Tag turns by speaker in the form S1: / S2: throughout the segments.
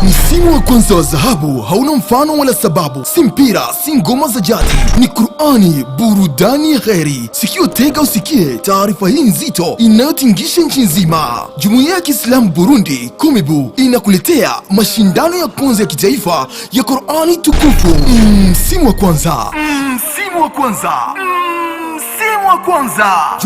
S1: Msimu wa kwanza wa dhahabu hauna mfano wala sababu, si mpira, si ngoma za jadi, ni Qur'ani, burudani ya kheri. Sikio tega usikie taarifa hii nzito inayotingisha nchi nzima. Jumuiya ya Kiislamu Burundi Komibu inakuletea mashindano ya kwanza ya kitaifa ya Qur'ani tukufu. Msimu wa kwanza.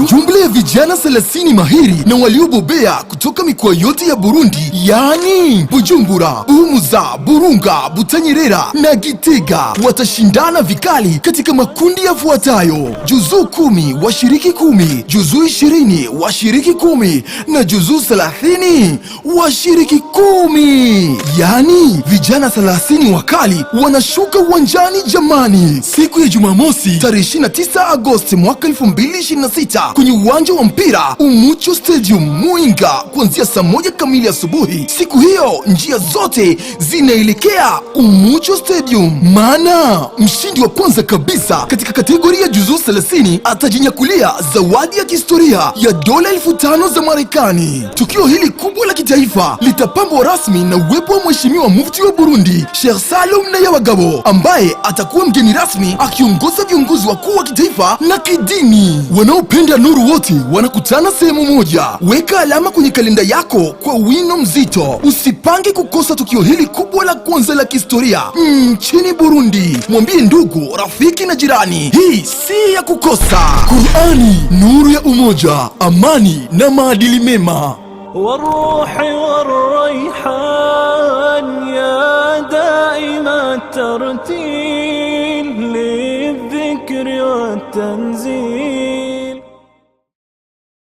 S1: Jumla ya vijana 30 mahiri na waliobobea kutoka mikoa yote ya Burundi, yani Bujumbura, Buhumuza, Burunga, Butanyerera na Gitega watashindana vikali katika makundi yafuatayo: juzuu 10 washiriki 10, juzuu 20 washiriki 10 na juzuu 30 washiriki 10. Yani vijana 30 wakali wanashuka uwanjani jamani, siku ya Jumamosi tarehe 29 Agosti mwaka 2026 kwenye uwanja wa mpira Umucho Stadium Muinga kuanzia saa 1 kamili asubuhi. Siku hiyo njia zote zinaelekea Umucho Stadium, maana mshindi wa kwanza kabisa katika kategoria ya juzuu 30 atajinyakulia zawadi ya kihistoria ya dola 5,000 za Marekani. Tukio hili kubwa la kitaifa litapambwa rasmi na uwepo wa Mheshimiwa Mufti wa Burundi Sheikh Salum Nayabagabo, ambaye atakuwa mgeni rasmi akiongoza viongozi wakuu wa kitaifa na kidini. Wanaopenda nuru wote wanakutana sehemu moja. Weka alama kwenye kalenda yako kwa wino mzito. Usipange kukosa tukio hili kubwa la kwanza la kihistoria nchini Burundi. Mwambie ndugu, rafiki na jirani, hii si ya kukosa. Qur'ani, nuru ya umoja, amani na maadili mema.
S2: والروح والريحان يا دائم الترتيل للذكر والتنزيل.